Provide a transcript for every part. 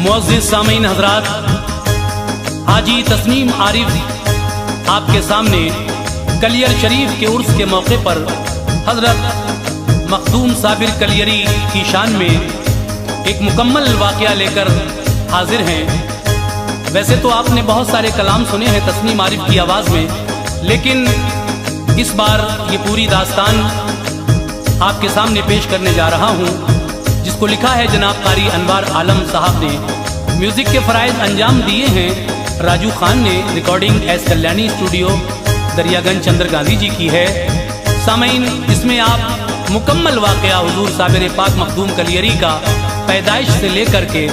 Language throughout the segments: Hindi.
मुअज़्ज़िज़ सामीन हज़रात, हाजी तस्नीम आरिफ आपके सामने कलियर शरीफ के उर्स के मौके पर हज़रत मखदूम साबिर कलियरी की शान में एक मुकम्मल वाक़या लेकर हाजिर हैं। वैसे तो आपने बहुत सारे कलाम सुने हैं तस्नीम आरिफ की आवाज़ में, लेकिन इस बार ये पूरी दास्तान आपके सामने पेश करने जा रहा हूँ, जिसको लिखा है जनाब कारी अनवार आलम साहब ने। म्यूज़िक के फ़राइज़ अंजाम दिए हैं राजू खान ने। Recording S Kalyani studio Daryaganj Chandra Gandhi ji की है। सामीन, इसमें आप मुकम्मल वाक़या हुज़ूर साबिर पाक मखदूम कलियरी का पैदाइश से लेकर के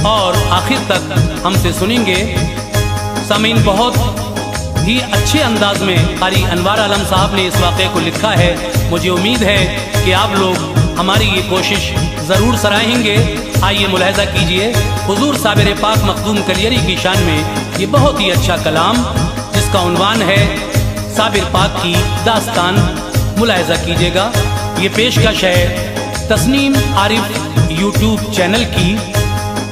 और आखिर तक हमसे सुनेंगे। सामीन, बहुत ही अच्छे अंदाज में कारी अनवार आलम साहब ने इस वाक़े को लिखा है। मुझे उम्मीद है कि आप लोग हमारी ये कोशिश ज़रूर सराहेंगे। आइए मुलाहिज़ा कीजिए हुज़ूर साबिर पाक मखदूम कलियरी की शान में ये बहुत ही अच्छा कलाम, जिसका उन्वान है साबिर पाक की दास्तान। मुलाहिज़ा कीजिएगा, ये पेशकश है तस्नीम आरिफ यूट्यूब चैनल की।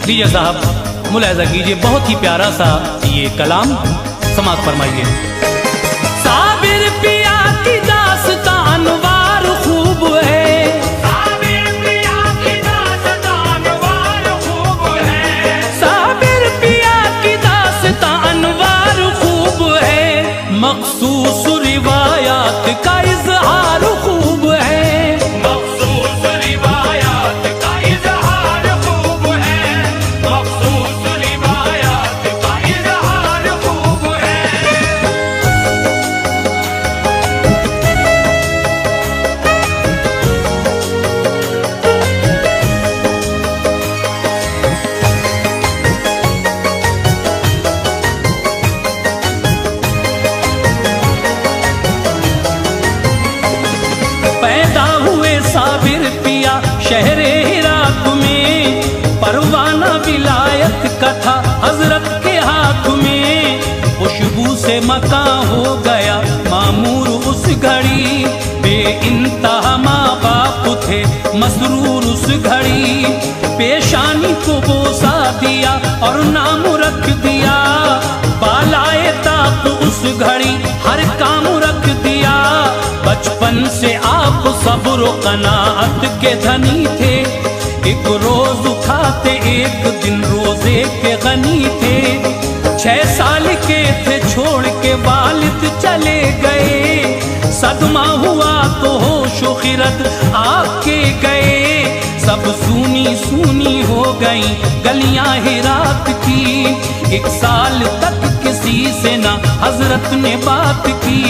लीजिए साहब, मुलाहिज़ा कीजिए, बहुत ही प्यारा सा ये कलाम समाअत फरमाइए। साबिर पिया की दास्तान वार खूब है, मखसूस रिवायात का इज़हार खूब है, मखसूस रिवायात का इज़हार खूब है, मखसूस रिवायात का इज़हार खूब है। शहरे हिरात में परवाना विलायत का था हजरत के हाथ में। खुशबू से मका हो गया मामूर उस घड़ी, बेइंतहा माँ बाप थे मसरूर उस घड़ी। पेशानी को बोसा दिया और नाम रख दिया, बालाए ताक उस घड़ी हर काम रख दिया। बचपन से आप सब्र व कनाअत के धनी थे, एक रोज खाते एक दिन रोजे के गनी थे। 6 साल के थे छोड़ के वालिद चले गए, सदमा हुआ तो होश व खिरत आके गए। सब सूनी सूनी हो गई गलियां हिरात की, 1 साल तक किसी से ना हजरत ने बात की।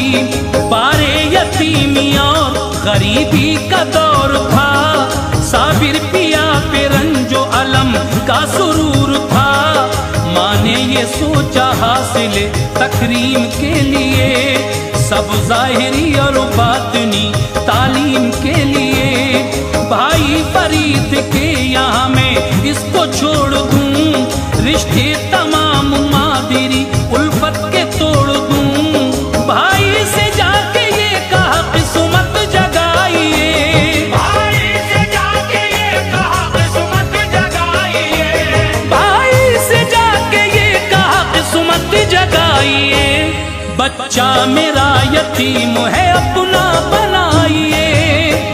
बारे यतीमी और गरीबी का दौर था, साबिर पिया पे रंजो अलम का सुरूर था। माँ ने ये सोचा हासिल तकरीम के लिए, सब ज़ाहिरी और बातिनी तालीम के लिए। भाई फरीद के यहाँ मैं इसको छोड़ दूँ, रिश्ते तमाम मादिरी उल्फत के तोड़ दूँ। भाई से जाके ये कहा किस्मत जगाइए, भाई से जाके ये कहा किस्मत जगाइए, भाई से जाके ये कहा किस्मत जगाइए। बच्चा मेरा यतीम है अपना बनाइए,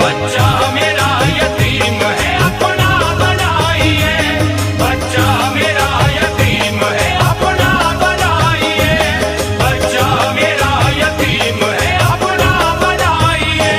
बच्चा मेरा यतीम है अपना बनाइए, बच्चा मेरा यतीम है अपना बनाइए, बच्चा मेरा यतीम है अपना बनाइए।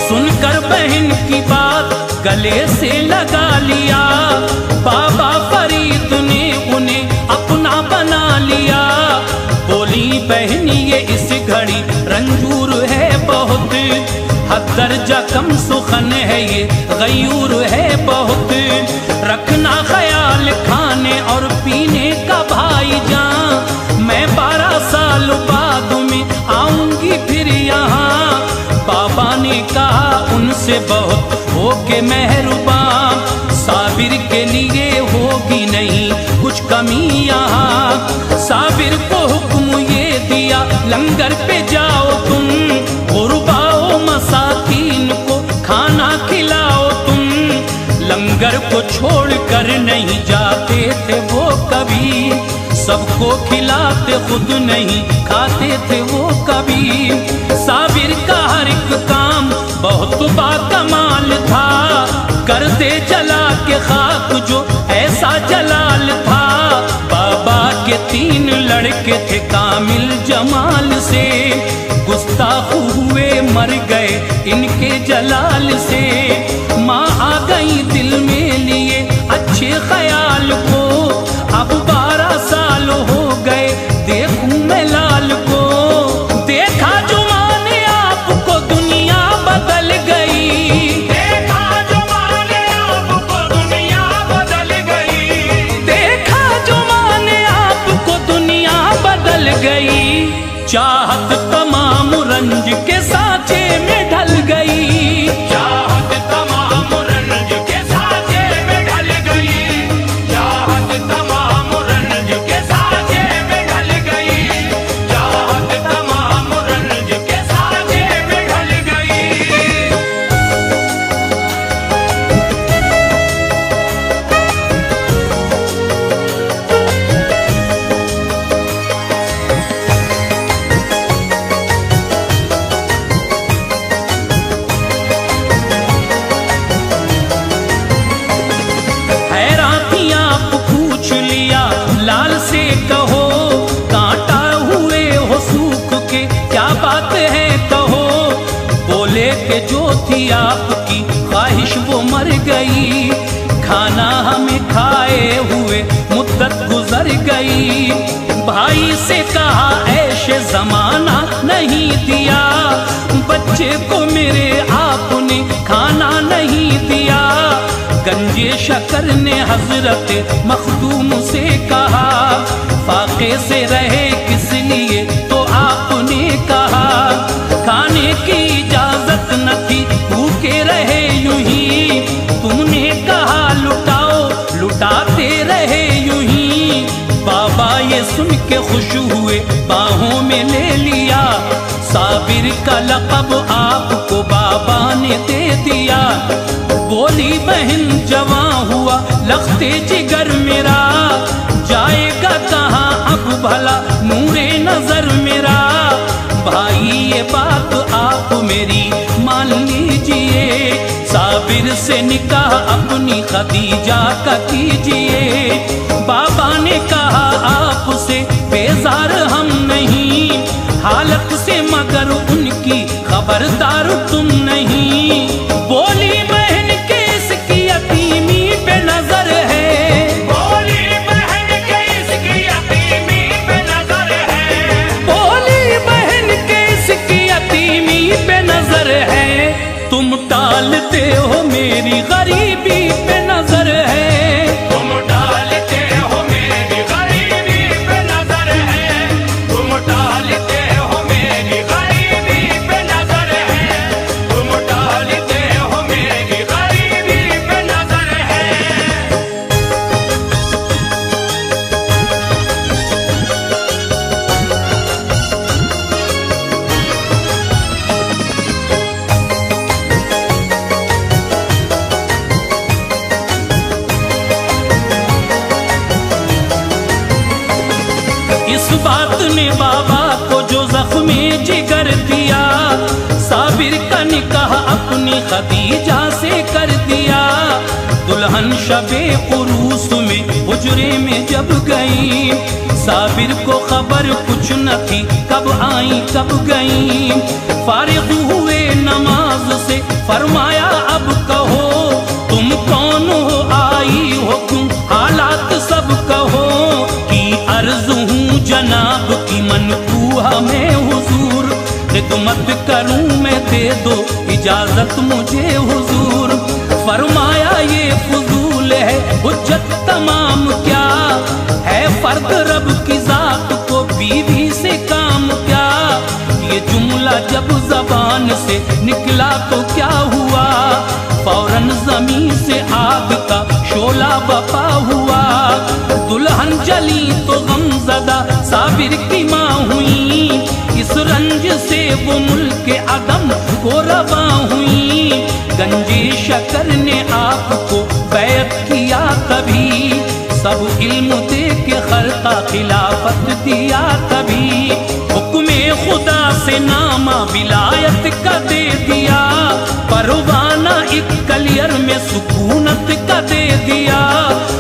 सुनकर बहन की बात गले से लगा लिया, बाबा फरीद ने उन्हें दर्जा कम सुखन है ये, गयूर है बहुत। रखना ख्याल खाने और पीने का भाईजान, मैं 12 साल बाद में आऊंगी फिर यहाँ। बाबा ने कहा उनसे बहुत होके मेहरबान, साबिर के लिए होगी नहीं कुछ कमी यहाँ। साबिर को हुक्म ये दिया लंगर पे जाओ तुम, गुरबाओ मसाकीन को खाना खिलाओ तुम। लंगर को छोड़ कर नहीं जाते थे वो कभी, सबको खिलाते खुद नहीं खाते थे वो कभी। साबिर का हर एक काम बहुत बाकमाल था, करते जला के खाक जो ऐसा जलाल था। बाबा के 3 लड़के थे कामिल जमाल से, गुस्ताख हुए मर गए इनके जलाल से। माँ आ गई दिल में लिए अच्छे ख्याल को, अब 12 साल हो गए देखूं मैं लाल को। देखा जो माने आपको दुनिया बदल गई, देखा जो माने आपको दुनिया बदल गई। देखा जो माने आपको दुनिया बदल गई। चाहत तमाम रंज के सांचे में ढल गई, चाहत तमाम रंज के सांचे में ढल गई। चाहत तमाम रंज के सांचे में ढल गई। चाहत तमाम रंज के सांचे में ढल गई। हैरान थी आप पूछ लिया लाल से कहो, कांटा हुए हो सूख के क्या बात है कहो। बोले के जो थी आपकी ख्वाहिश वो मर गई, खाना हमें खाए हुए मुद्दत गुजर गई। भाई से कहा ऐशे जमाना नहीं दिया, बच्चे को मेरे आपने खाना नहीं दिया। गंजे शकर ने हजरत मखदूम से कहा, फाके से रहे किस लिए तो आपने कहा। खाने की इजाजत न थी भूखे रहे यूं ही, तुमने कहा लुटाओ लुटाते रहे यूं ही। बाबा ये सुन के खुश हुए बाहों में ले लिया, साबिर का लक़ब आपको बाबा ने दे दिया। बोली बहन जवां हुआ लख्ते जिगर मेरा, जाएगा कहाँ अब भला नूरे नजर मेरा। भाई ये बात आप मेरी मान लीजिए, साबिर से निकाह अपनी खदीजा का कीजिए। बाबा ने कहा आपसे बेजार हम नहीं, हालत से मगर उनकी खबरदार तुम नहीं। बोली बहन के इसकी यतीमी पे नजर है, बोली बहन के इसकी यतीमी पे नजर है। बोली बहन के इसकी यतीमी पे नजर है। तुम टालते हो मेरी गरीबी पे नजर है, तुम डालते हो मेरी गरीबी पे नजर है। तुम डालते हो मेरी गरीबी पे नजर है। तुम डालते हो मेरी गरीबी पे नजर है। इस बात ने बाबा को जो जख्मे जिगर दिया, साबिर का निकाह अपनी खदीजा से कर दिया। दुल्हन शबे उरूस में हुजरे में जब गई, साबिर को खबर कुछ न थी कब आई कब गई। फारिग हुए नमाज से फरमाया अब कहो, तुम कौन हो आई हो क्यों हालात सब कहो। कि अर्ज हूँ जनाब की मनकूहा में हुजूर, खिदमत करूँ मैं दे दो इजाजत मुझे हुजूर। फरमाया ये फजूल है हुज्जत तमाम, क्या है फर्क रब की जात को बीवी से काम क्या। ये जुमला जब जबान से निकला तो क्या हुआ, फौरन जमीन से आग का शोला बपा हुआ। दुल्हन जली तो गमज़दा साबिर की माँ हुई, इस रंज से वो मुल्क अदम को रवा हुई। गंजे शकर ने आपको बैत किया तभी, सब इल्म दे के खल्का खिलाफत दिया तभी। हुक्मे खुदा से नामा विलायत का दे दिया, परवाना एक कलियर में सुकूनत का दे दिया।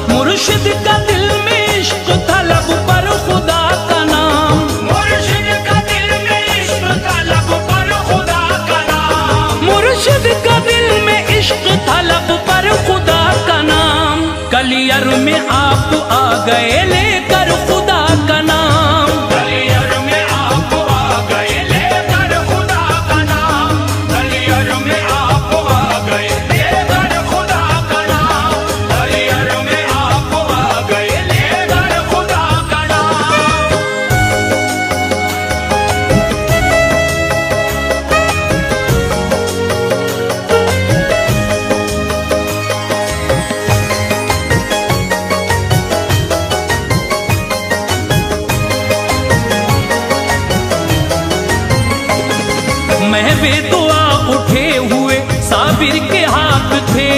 मुर्शिद का दिल में इश्क था लब पर खुदा का नाम, मुर्शिद का दिल में इश्क था लब पर खुदा का नाम। मुर्शिद का दिल में इश्क था लब पर खुदा का नाम। कलियर में आप आ गए लेकर खुदा का नाम, कलियर में आप आ गए लेकर खुदा का नाम। कलियर में आप आ गए लेकर खुदा का नाम। कलियर में आप आ गए लेकर खुदा का नाम। महबे दुआ उठे हुए साबिर के हाथ थे,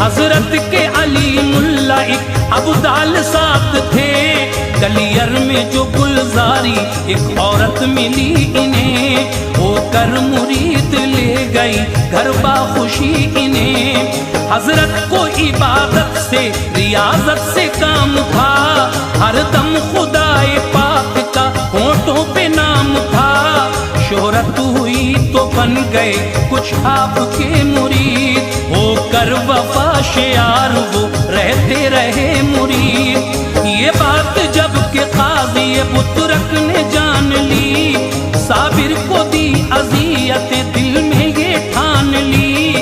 हजरत के अली मुल्ला एक अब्दाल साथ थे। कलियर में जो गुलजारी एक औरत मिली इन्हें, होकर मुरीद ले गई घर बा खुशी इन्हें। हजरत को इबादत से रियाजत से काम था, हर दम खुदाए पाक का होठों पे नाम था। शोहरत हुई तो बन गए कुछ आपके मुरीद, होकर वफा शियार वो रहते रहे मुरीद। ये बात जब के काज़ी बुतरक ने जान ली, साबिर को दी अज़ियत दिल में ये ठान ली।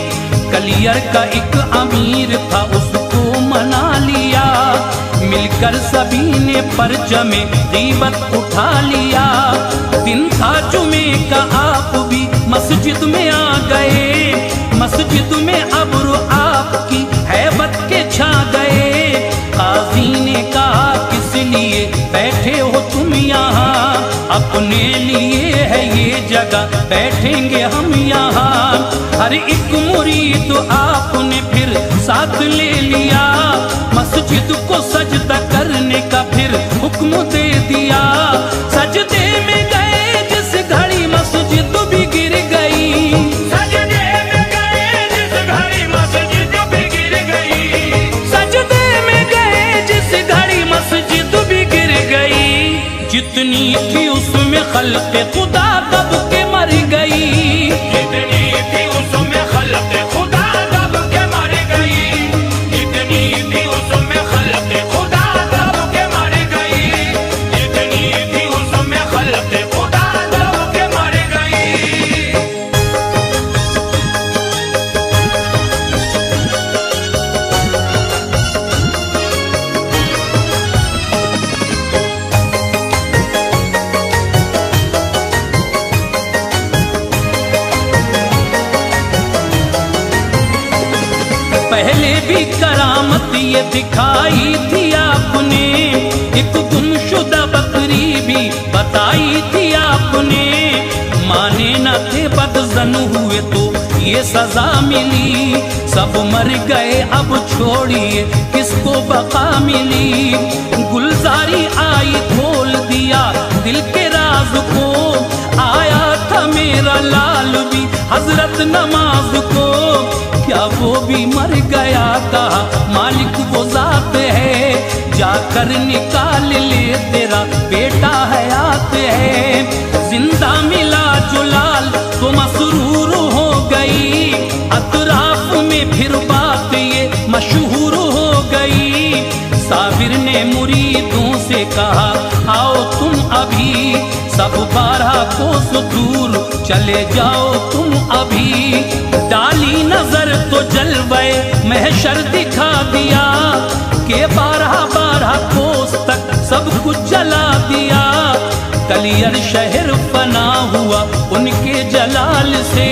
कलियर का एक अमीर था उसको मना लिया, मिलकर सभी ने परचमे गीबत उठा लिया। दिन था जुमे का आप भी मस्जिद में आ गए, मस्जिद में अब्र आपकी हैबत के छा गए। काजी ने कहा किस लिए बैठे हो तुम यहाँ, अपने लिए है ये जगह बैठेंगे हम यहाँ। हर एक मुरीद आपने फिर साथ ले लिया, मस्जिद को सजदा करने का फिर हुक्म दे दिया। सजदे में गए जिस घड़ी मस्जिद भी गिर गई, सजदे में गए जिस घड़ी मस्जिद भी गिर गई। सजदे में गए जिस घड़ी मस्जिद भी गिर गई। जितनी थी उसमें खल्क़े खुदा दब के मर गई, जितनी थी उसमें खल्क़े खुदा दब के मर गई। जितनी थी उसमें खल्क़े खुदा दब के मर गई। जितनी थी उसमें खल्क़े खुदा दब के मर गई। पहले भी करामत ये दिखाई थी आपने, एक गुमशुदा बकरी भी बताई थी आपने। माने न थे बदजन हुए तो ये सजा मिली, सब मर गए अब छोड़िए किसको बका मिली। गुलजारी आई खोल दिया दिल के राज को, आया था मेरा लाल भी हजरत नमाज को। क्या वो भी मर गया था, मालिक वो जात है, जाकर निकाल ले तेरा बेटा हयात है। जिंदा मिला जो लाल तो मसरूर हो गई, अतराफ में फिर बात ये मशहूर हो गई। साबिर ने मुरीदों से कहा आओ तुम अभी, सब 12 कोस दूर चले जाओ तुम अभी। डाली नजर तो जलवे महशर दिखा दिया के 12 कोस तक सब कुछ जला दिया। कलियर शहर फना हुआ उनके जलाल से,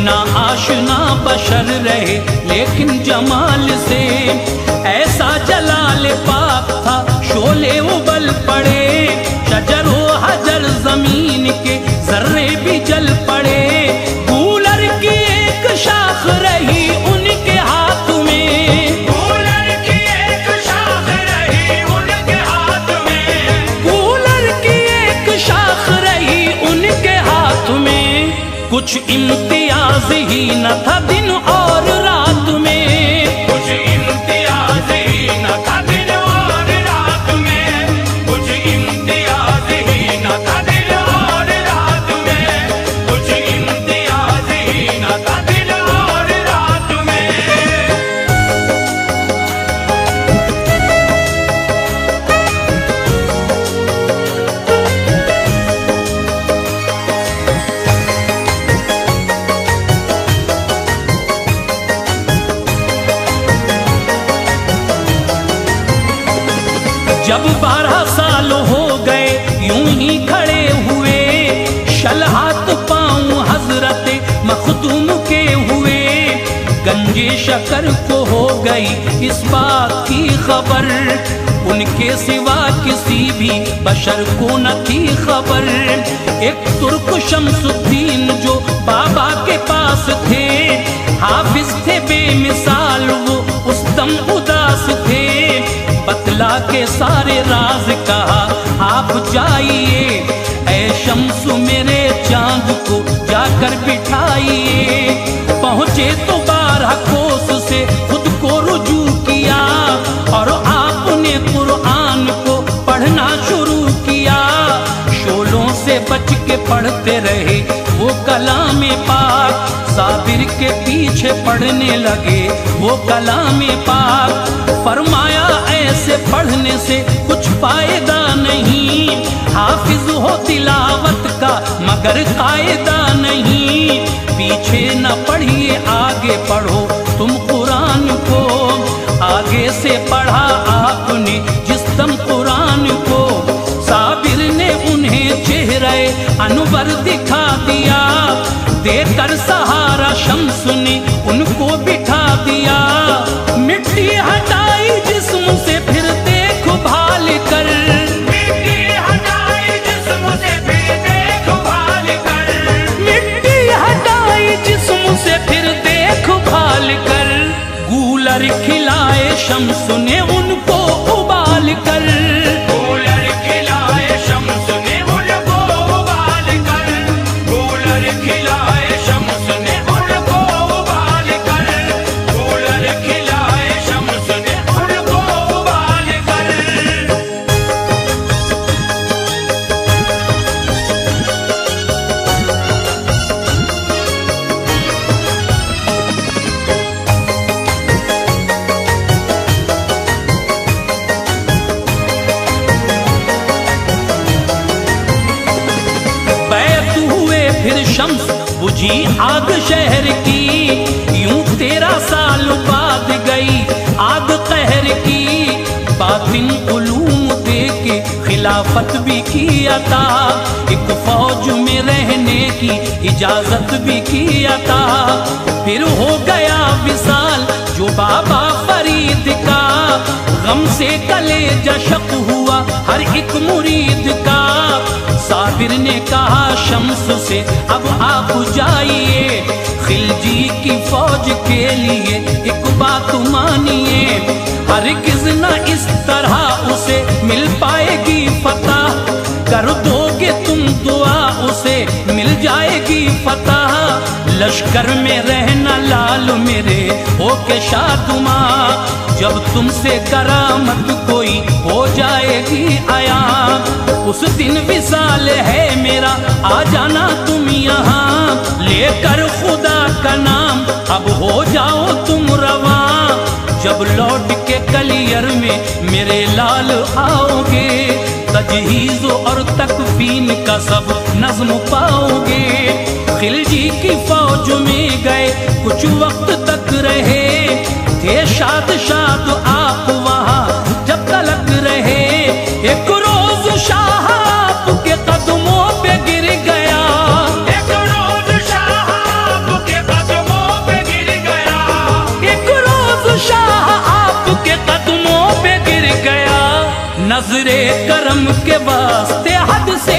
ना आशना बशर रहे लेकिन जमाल से। ऐसा जलाल पाक था शोले उबल पड़े, शजर व हजर जमीन के जर्रे भी जल पड़े। कूलर की एक शाख रही उनके हाथ में, कूलर की एक शाख रही उनके हाथ में, कूलर की एक शाख रही उनके हाथ में। कुछ इम्तियाज ही न था दिन और रात में, कुछ इम्तियाज ही न था दिन और रात में, कुछ इम्तियाज ही न था दिन और रात में, कुछ इम्तियाज ही न था दिन और रात में। जब 12 साल हो गए यूं ही खड़े हुए, शलहात पाँव हजरत मखदूम के हुए। गंजे शकर को हो गई इस बात की खबर, उनके सिवा किसी भी बशर को न थी खबर। एक तुर्क शमसुद्दीन जो बाबा के पास थे, हाफिज थे बेमिसाल वो उस दम उदास थे। बतला के सारे राज कहा आप जाइए, ऐ शम्सु मेरे चांद को जाकर बिठाइए। पहुँचे तो 12 कोस से खुद को रुजू किया, और आपने कुरान को पढ़ना शुरू किया। शोलों से बच के पढ़ते रहे वो कलाम पाक, साबिर के पीछे पढ़ने लगे वो कलाम पाक। फरमाया ऐसे पढ़ने से कुछ फायदा नहीं, हाफिज हो तिलावत का मगर कायदा नहीं। पीछे न पढ़िए आगे पढ़ो तुम कुरान को, आगे से पढ़ा आपने जिस दम कुरान को। साबिर ने उन्हें चेहरे अनवर दिखा दिया, देकर सहारा शम्स ने उनको बिठा दिया। मिट्टी हटाई जिस्म से फिर देखभाल कर, मिट्टी हटाई जिस्म से फिर देखभाल कर, मिट्टी हटाई जिस्म से फिर देखभाल कर। गूलर खिलाए शम्स ने उनको उबाल कर, कूलर खिलाए शम्स ने उनको उबाल कर, कूलर खिलाए शम्स ने उनको उबाल कर, कूलर खिलाए शम्स ने उनको उबाल कर। बैत हुए फिर शम्स बुझी आग शहर की, यूं 13 साल बाद गई आग कहर की। बातिन उलूम दे के खिलाफत भी किया था, एक फौज में रहने की इजाजत भी किया था। फिर हो गया विसाल जो बाबा फरीद का, गम से कलेजा शक हुआ हर एक मुरीद का। साबिर ने कहा शम्स से अब आप जाइए, खिलजी की फौज के लिए एक बात मानिए। हरगिज़ न इस तरह उसे मिल पाएगी फतह, कर दोगे तुम दुआ उसे मिल जाएगी फतह। लश्कर में रहना लाल मेरे होके शादुमा, जब तुमसे करामत कोई हो जाएगी आया। उस दिन विसाल है मेरा आ जाना तुम यहाँ, लेकर खुदा का नाम अब हो जाओ तुम रवा। जब लौट के कलियर में मेरे लाल आओगे, तज तजहीज़ और तकफीन का सब नज़्म पाओगे। खिलजी की फौज में गए कुछ वक्त तक रहे, थे शाद शाद आप वहाँ जब तलक रहे। एक रोज शाह आपके कदमों पे गिर गया, एक रोज शाह आपके कदमों पे गिर गया, एक रोज शाह आपके कदमों पे गिर गया। नजरे करम के वास्ते हद से